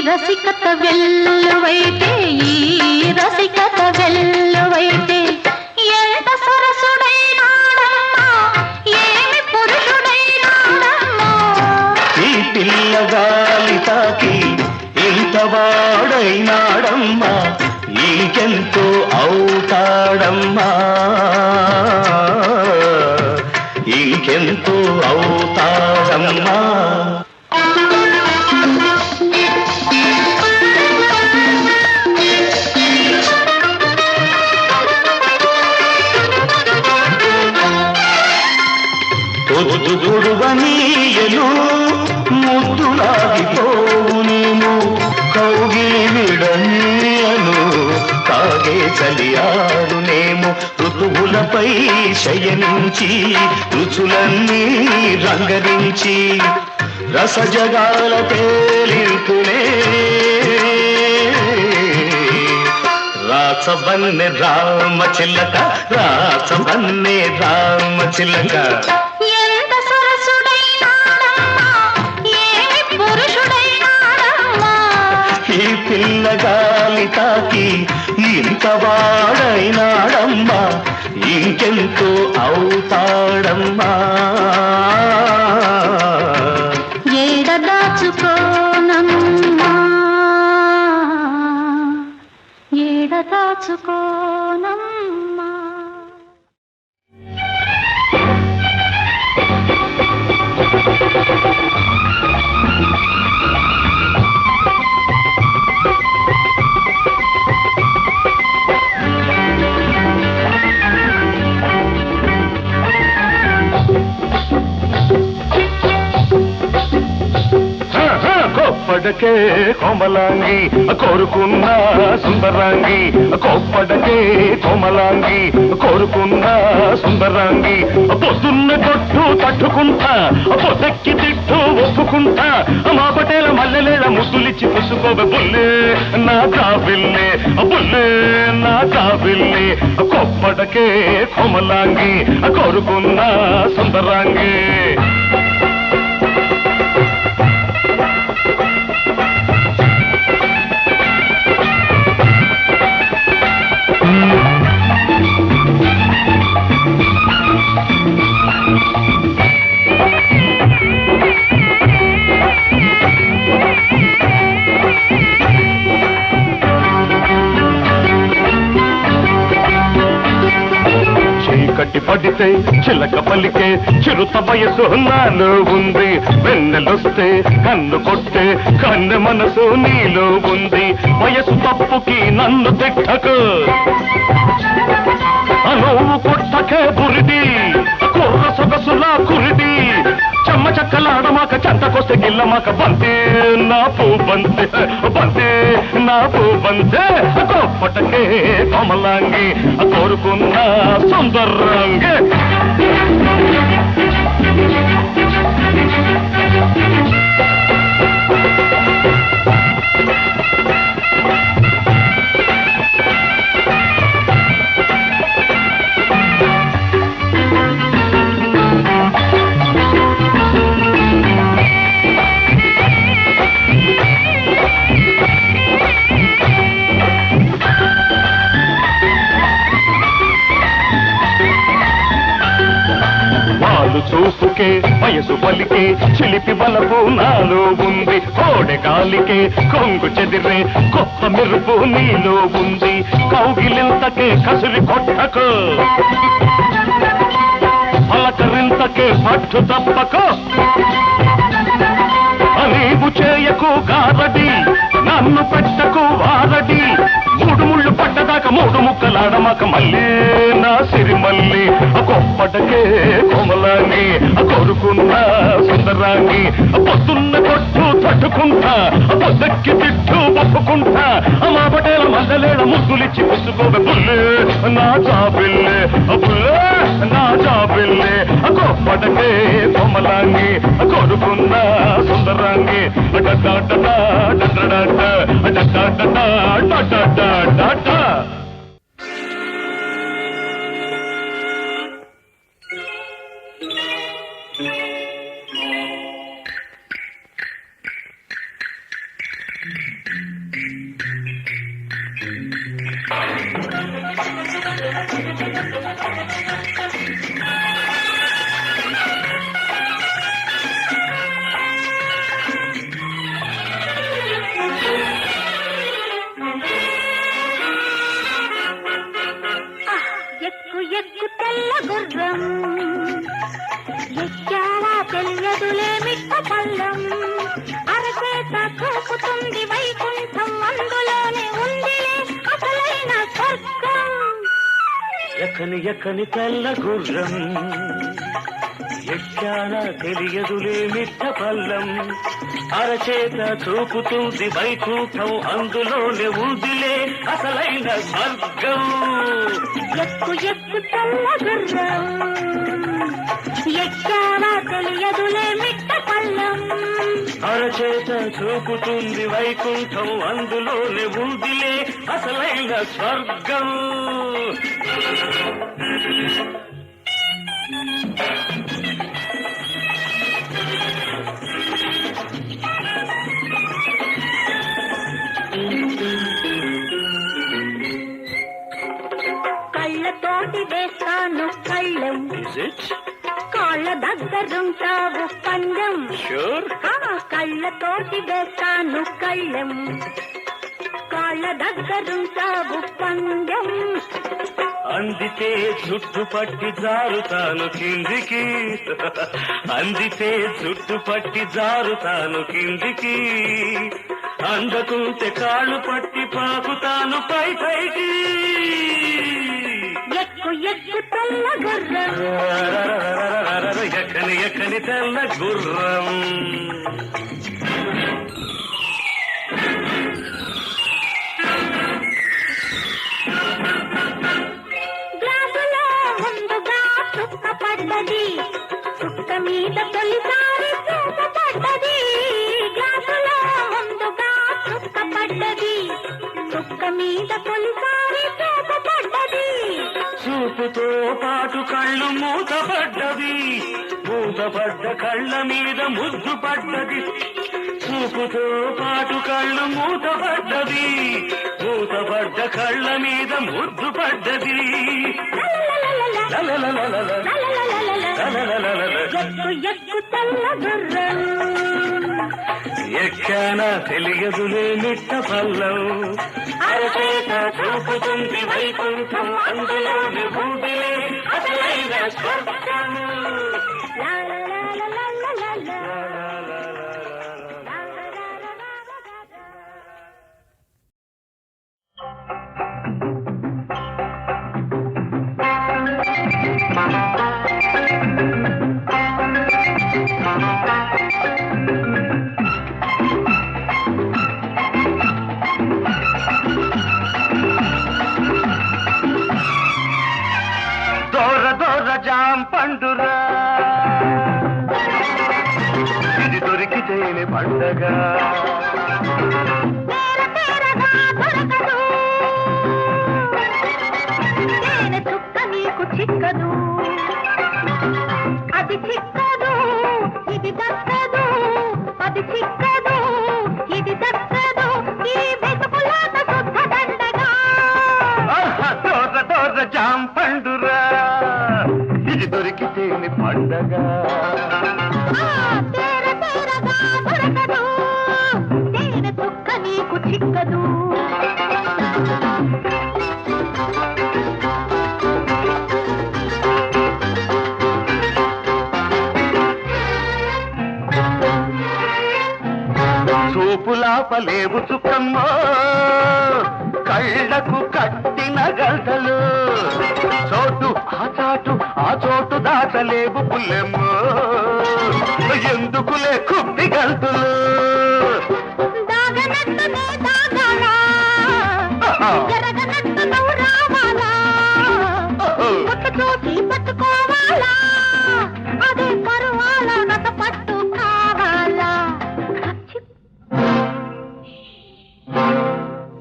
రసికత వెల్లువైతే ఈ రసికత వెల్లువైతే ఎంత సరసుడైనాడమ్మా ఏమి పురుషుడైనాడమ్మా ఈ పిల్లగాలి తాకి ఇంతవాడైనాడమ్మా ఇంకెంతో అవుతాడమ్మా ఇంకెంతో అవుతాడమ్మా పొద్దుగుడువనీయలు ముద్దులాగిపోవునేము కౌగిలి విడనీయను కాగే చలియారునేము ఋతువులపై శయనించి రుచులన్నీ రంగరించి రసజగాల తేలింపునే రాచబన్నె రామచిలక రాచబన్నె రామచిలక ఎంత సరసుడైనాడమ్మా ఏమి పురుషుడైనాడమ్మా ఈ పిల్లగాలి తాకి ఇంతవాడైనాడమ్మా ఇంకెంతో అవుతాడమ్మా ఏడ దాచుకోనమ్మా ఏడ దాచుకోనమ్మా కోప్పడకే కోమలాంగి కోరుకున్న సుందరాంగి కోప్పడకే కోమలాంగి కోరుకున్న సుందరాంగి పొద్దున్న కొట్టు తట్టుకుంటా పొద్దెక్కి తిట్టు ఒప్పుకుంటా మా పటేల మల్లెలేల ముద్దులిచ్చి పుసుకోవే బుల్లే నా కాబిల్లే బుల్లే నా కాబిల్లే కోప్పడకే కోమలాంగి కోరుకున్న సుందరాంగి చీకటి పడితే చిలక పలికే చిరుత వయసు నాలో ఉంది వెన్నెలొస్తే కన్ను కొట్టే కన్నె మనసు నీలో ఉంది వయసు తప్పుకి నన్ను తిట్టకు నువ్వు కొట్టకే బురిడి కుర్ర సొగసులా కురిడి చెమ్మ చక్కలాడమాక చెంతకొస్తే గిల్లమాక బంతే నా పూ బంతే బంతే నా పూ బంతే కోపటకే కోమలాంగి కోరుకున్న సుందరంగి చూపుకే వయసు పలికే చిలిపి బలపు నాలో ఉంది కోడె గాలికే కొంగు చెదిరే కొత్త మెరుపు నీలో ఉంది కౌగిలింతకే కసురి కొట్టకు పలకరింతకే పట్టు తప్పకు నీవు చేయకు గారడి నన్ను పెట్టకు వారడి మూడు ముళ్ళు పడ్డదాకా మూడు ముక్కలాడమాక మళ్ళీ నా సిరిమల్లి గొప్పటకే కోమలాంగి కోరుకున్న సుందరాంగి పొద్దున్న కొట్టు తట్టుకుంటా పొద్దెక్కి తిట్టు ఒప్పుకుంటా మా పటేల మల్లలేడ ముద్దులిచ్చి పుసుకోవే బుల్లే నా జాబిల్లే బుల్లే నా జాబిల్లే గొప్పటకే కోమలాంగి కోరుకున్న సుందరాంగి గుర్రం ఎక్కావా తెలియదులే మిట్ట పల్లం అరచేత చూపుతుంది వైకుంఠం అందులోనే ఉందిలే అసలైన స్వర్గం ఎక్కని ఎక్కని తెల్ల గుర్రం ఎక్కానా తెలియదులే మిట్ట పల్లం అరచేత చూపుతుంది వైకుంఠం అందులోనే ఉందిలే అసలైన స్వర్గం ఎక్కు ఎక్కు తెల్ల గుర్రం ఎక్కావా తెలియదులే మిట్ట పల్లం అరచేత చూపుతుంది వైకుంఠం అందులోనే ఉందిలే అసలైన స్వర్గం కళ్ళతోటి వేస్తాను కళ్ళం కాళ్ళ దగ్గరుంటావు పందెం కళ్ళతోటి వేస్తాను కళ్ళం కాళ్ళ దగ్గరుంటావు పందెం అందితే జుట్టు పట్టి జారుతాను కిందికి అందితే జుట్టు పట్టి జారుతాను కిందికి అందకుంటే కాళ్ళు పట్టి పాకుతాను పై పైకి ఎక్కు ఎక్కు తెల్ల గుర్రం ఎక్కని ఎక్కని తెల్ల గుర్రం గ్లాసులో ముందుగా చుక్క పడ్డది చుక్క మీద తొలిసారి చూప పడ్డది గ్లాసులో ముందుగా చుక్క పడ్డది చుక్క మీద తొలిసారి చూప పడ్డది చూపుతో పాటు కళ్ళు మూతపడ్డవి మూతపడ్డ కళ్ళ మీద ముద్దు పడ్డది చూపుతో పాటు కళ్ళు మూతపడ్డవి మూతపడ్డ కళ్ళ మీద ముద్దు పడ్డది ఎక్కు ఎక్కు తెల్ల గుర్రం ఎక్కానా తెలియదులే మిట్ట పల్లం అరచేత చూపుతుంది వైకుంఠం అందులోని ఉందిలే అసలైన స్వర్గం దోర దోర జాం పండురా ఇది దొరికితేనే పండగ చిక్కదు అది చిక్కదు ఇది దక్కదు అది చిక్కదు ఇది దక్కదు ఈ వెతుకులాట శుద్ధ దండగా దోర దోర జాం పండురా ఇది దొరికితేనే పండగ తేర తేరగా దొరకదు తేనె చుక్క నీకు చిక్కదు చూపులాపలేవు చుక్కమ్మో కళ్ళకు కట్టిన గంటలు చోటు ఆ చోటు దాచలేవు పుల్లెమ్మో ఎందుకులే కుప్పి గంతులు దాగనట్టునే దాగాలా జరగనట్టు నువ్వు రావాలా పట్టు చూసి పట్టుకోవాలా అదే పరువాలా నట పట్టు కావాలా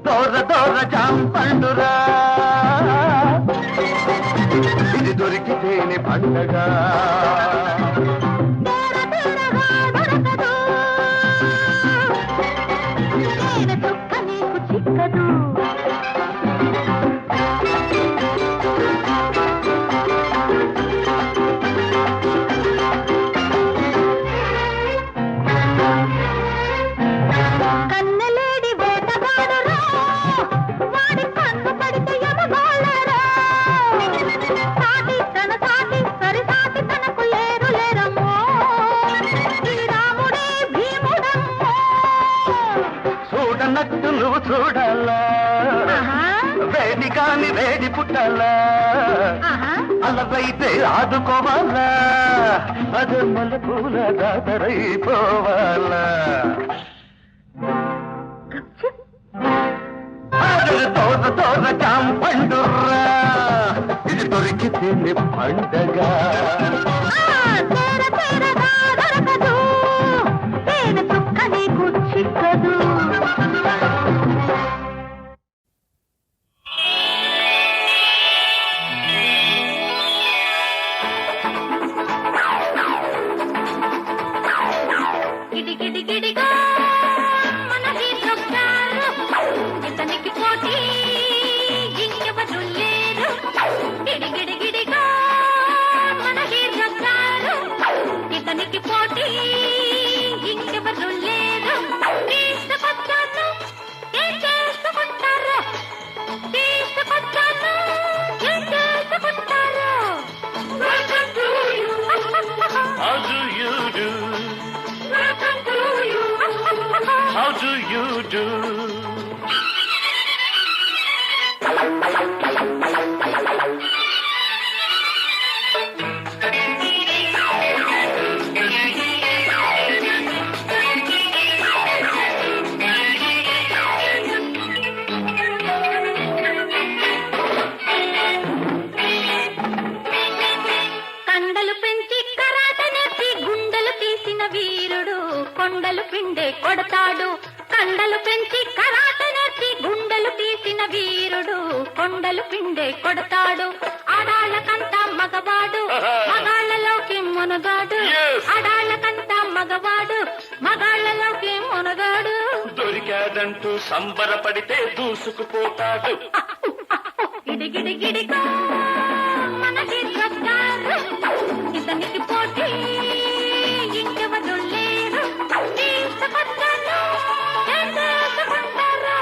దోర దోర జాం పండురా ఇది దొరికితేనే పండగ తేర తేరగా దొరకదు తేనె చుక్క నీకు చిక్కదు కన్నెలేడి వేటగాడురా వాడి కన్ను పడితే ఎమగోళ్ళరా సాటి తన చూస్తున్నట్టు నువ్వు చూడాలా వేడి కాని వేడి పుట్టాలా అలవైతే ఆదుకోవాలా అదే మల్లెపూల దాతరైపోవాలా తోట తోట కాంపండుర్రా ఇది దొరికితే పండగ దొరకదు తేనె చుక్క నీకు చిక్కదు గిడిగిడిగిడిగా మన హీరొచ్చారు ఇతనికి పోటీ ఇంకెవరు లేరు గిడిగిడిగిడిగా మన హీరొచ్చారు ఇతనికి పోటీ ఇంకెవరు లేరు తీసుకొచ్చాను ఏం చేసుకుంటారు తీసుకొచ్చాను ఏం చేసుకుంటారు How do you do? How do you do? కండలు పెంచి కరాట నేర్చి గుండెలు తీసిన వీరుడు కొండలు పిండే కొడతాడు కండలు పెంచి కరాట నేర్చి గుండెలు తీసిన వీరుడు కొండలు పిండే కొడతాడు ఆడాళ్ళకంతా మగవాడు మగాళ్ళలోకి మునగాడు ఆడాళ్ళకంతా మగవాడు మగాళ్ళలోకి మునగాడు దొరికాడంటూ సంబరపడితే దూసుకుపోతాడు గిడిగిడిగిడిగా మన హీరొచ్చారు ఇతనికి పోటీ ఇంకెవరు లేరు తీసుకొచ్చాను ఏం చేసుకుంటారు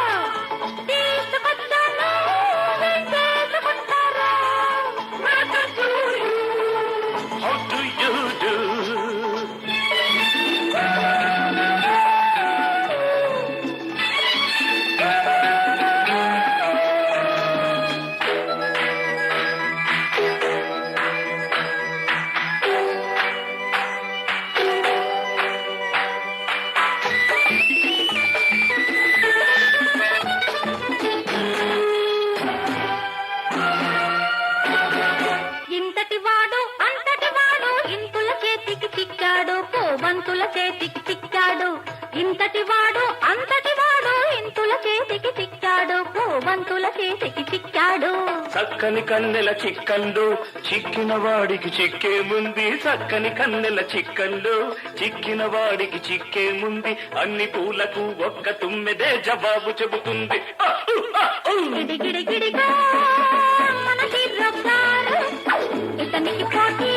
తీసుకొచ్చాను ఏం చేసుకుంటారు How do you do? ఇంతటి వాడు అంతటి వాడు ఇంతుల చేతికి చిక్కాడు పోబంతుల చేతికి చిక్కాడు ఇంతటి వాడు అంతటి వాడు ఇంతుల చేతికి చిక్కాడు పోబంతుల చేతికి చిక్కాడు చక్కని కన్నెల చిక్కండు చిక్కిన వాడికి చిక్కేముంది చక్కని కన్నెల చిక్కండు చిక్కిన వాడికి చిక్కేముంది అన్ని పూలకు ఒక్క తుమ్మెదే జవాబు చెబుతుంది గిడిగిడిగిడిగా మన హీరొచ్చారు ఇతనికి పోటీ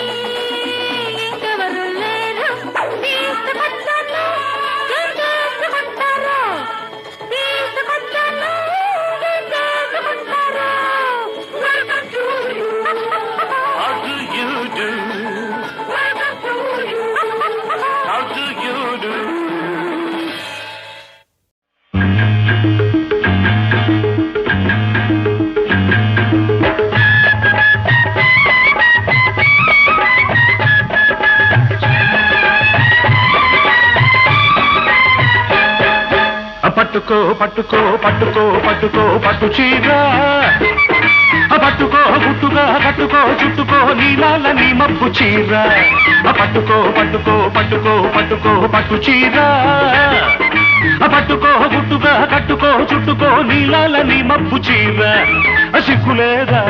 ఇంకెవరు లేరు తీసుకొచ్చాను ఏం చేసుకుంటారు తీసుకొచ్చాను ఏం చేసుకుంటారు How do you do? How do you do? పట్టుకో పట్టుకో పట్టుకో పట్టుకో పట్టు చీర పట్టుకో గుట్టుగా కట్టుకో చుట్టుకో నీలాల నీ మబ్బు చీర పట్టుకో పట్టుకో పట్టుకో పట్టుకో పట్టు చీర పట్టుకో గుట్టుగా కట్టుకో చుట్టుకో నీలాల నీ మబ్బు చీర సిగ్గులేదా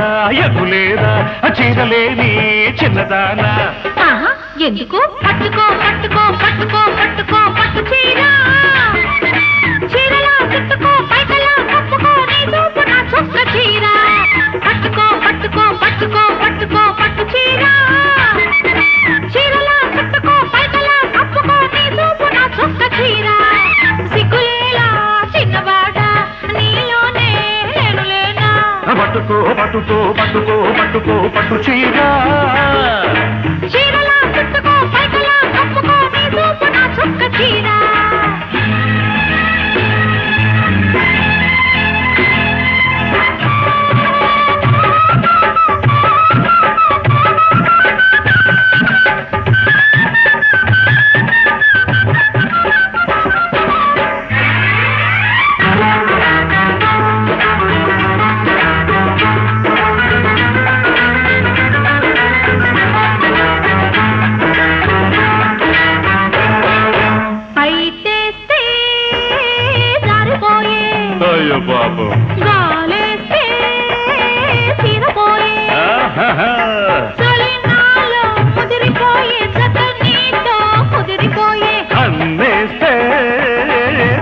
ఎగ్గులేదా చీరలేని చిన్నదానా ఎందుకు పట్టుకో పట్టుకో పట్టుకో పట్టుకో పట్టు చీర చీరలా చుట్టుకో పైకలా కప్పుకో నీ చూపు నా చొక్క చీర పట్టుకో పట్టుకో పట్టుకో పట్టుకో పట్టు చీర చీరలా చుట్టుకో పైకలా కప్పుకో నీ చూపు నా చొక్క చీర సిగ్గులేలా చిన్నవాడా నీలోనే లేనులేనా పట్టుకో పట్టుకో పట్టుకో పట్టుకో పట్టు చీర చీరలా చుట్టుకో పైకలా కప్పుకో నీ చూపు నా చొక్క చీర అయ్యో పాపం. గాలేస్తే తీరపోయే చలినాలో కుదిరిపోయే జత నీతో కుదిరిపోయే అన్నేస్తే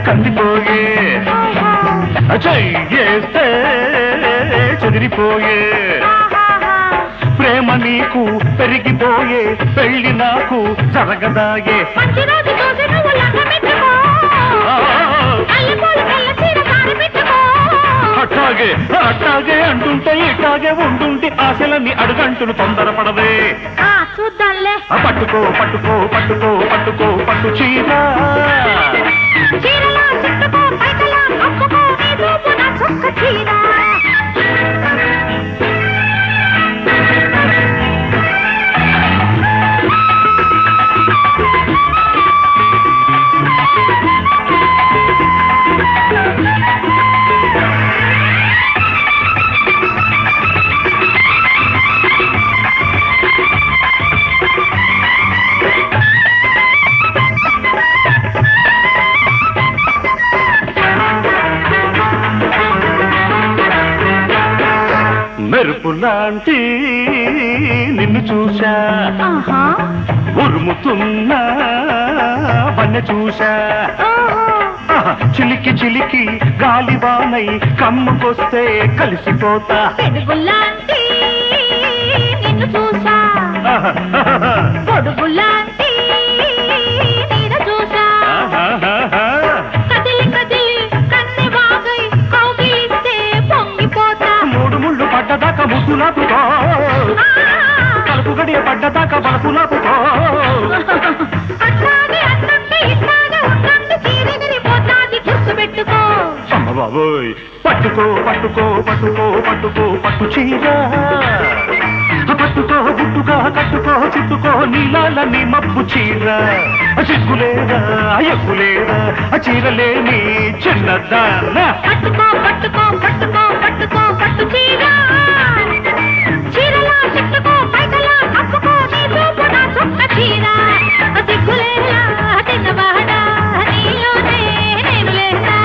కందిపోయే చెయ్యేస్తే చెదిరిపోయే ప్రేమ నీకు పెరిగిపోయే పెళ్లి నాకు జరగదాయే మంచి రోజు చూసి నువ్వు లంగ పెట్టుకో అల్లిపోలు కళ్ళ చీర కాడి పెట్టుకో అట్టాగే అట్టాగే అంటుంటే ఇట్టాగే ఉంటుంటే ఆశలన్నీ అడుగంటును తొందరపడవే చూద్దాంలే పట్టుకో పట్టుకో పట్టుకో పట్టుకో పట్టు చీర చీరలా చుట్టుకో పైకలా కప్పుకో నీ చూపు నా చొక్క చీర మెరుపు లాంటి నిన్ను చూశా ఉరుముతున్నా వన్నె చూశా చిలికి చిలికి గాలివానై కమ్ముకొస్తే కలిసిపోతా పెరుగులాంటి నిన్ను చూసా పొడుగులాంటి నీడ చూసా కదిలి కదిలి కన్నె వాగై కౌగిలిస్తే పొంగిపోతా మూడు ముళ్ళు పడ్డదాకా ముద్దులాపుకో కలుపు గడియ పడ్డదాకా బలపులాపుకో అట్లాగే అట్లంటే ఇట్లాగే ఉండండి చీరెగిరిపోతాది గుర్తుపెట్టుకో అమ్మ బాబోయ్ పట్టుకో పట్టుకో పట్టుకో పట్టుకో పట్టు చీర పట్టుకో గుట్టుగా కట్టుకో చుట్టుకో నీలాల నీ మబ్బు చీర చిక్కులేదా ఎగ్గులేదా చీరలేని చిన్నదాన పట్టుకో పట్టుకో పట్టుకో పట్టుకో పట్టు చీర చీరలా చుట్టుకో పైకలా కప్పుకో నీ చూపు నా చొక్క చీర సిగ్గులేలా తిన్నవాడా నీలోనే నేను లేదా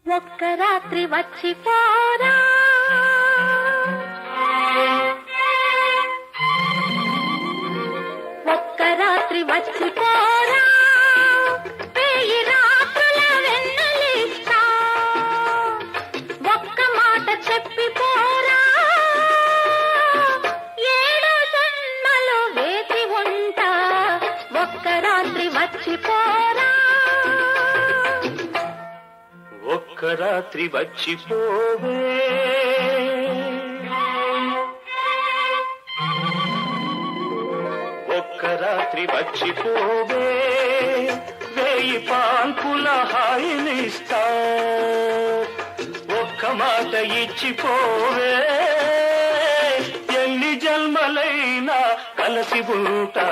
ఒక్క రాత్రి వచ్చిపోరా ఒక్క రాత్రి వచ్చిపోరా వేయి రాత్రుల వెన్నెలిస్తా ఒక్క మాట చెప్పిపోరా ఏడు జన్మలు వేచి ఉంటా ఒక్క రాత్రి వచ్చిపోరా ఒక్క రాత్రి వచ్చిపోవే ఒక్క రాత్రి వచ్చిపోవే వేయి పాన్పుల హాయినిస్తా ఒక్క మాట ఇచ్చిపోవే ఎన్ని జన్మలైనా కలిసి ఉంటా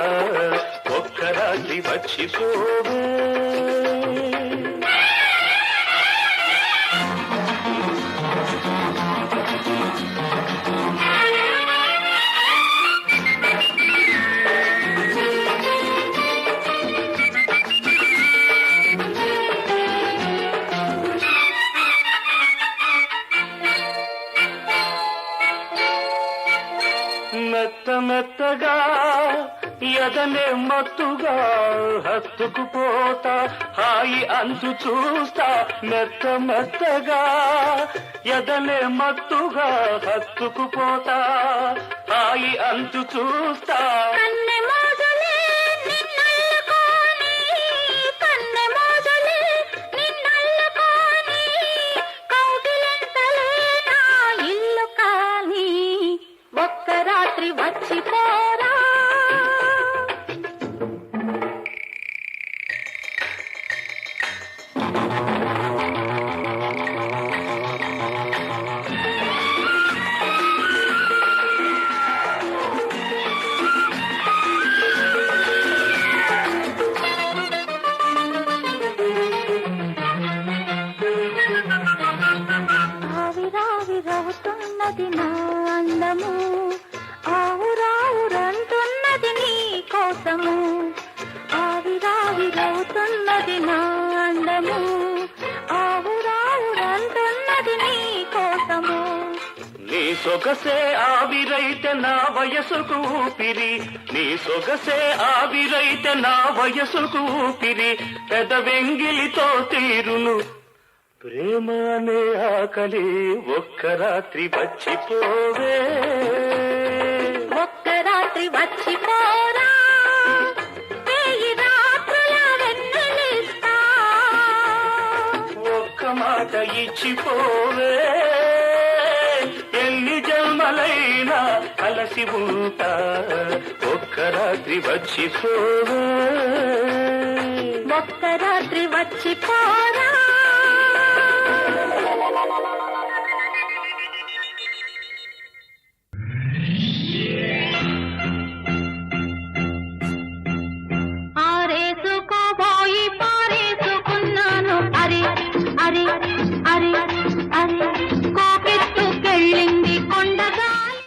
ఒక్క రాత్రి వచ్చిపోవే మెత్త మెత్తగా ఎదనే మత్తుగా హత్తుకుపోతా హాయి అంతు చూస్తా మెత్త మెత్తగా ఎదనే మత్తుగా హత్తుకుపోతా హాయి అంతు చూస్తా కన్నె మోజలే నిన్నల్లుకోని కన్నె మోజలే నిన్నల్లుకోని కౌగిలింతలే నా ఇల్లు కాని ఒక్క రాత్రి వచ్చిపోరా సొగసే ఆవిరైతే నా వయసుకు ఊపిరి, నీ సొగసే ఆవిరైతే నా వయసుకు ఊపిరి, పెదవెంగిలితో తీరును ప్రేమ అనే ఆకలి, ఒక్క రాత్రి వచ్చిపోవే, ఒక్క రాత్రి వచ్చిపోరా, వేయి రాత్రుల వెన్నెలిస్తా, ఒక్క మాట ఇచ్చిపోవే, ఎన్ని జన్మలైనా కలిసి ఉంటా, ఒక్క రాత్రి వచ్చిపోవే, ఒక్క రాత్రి వచ్చిపోరా.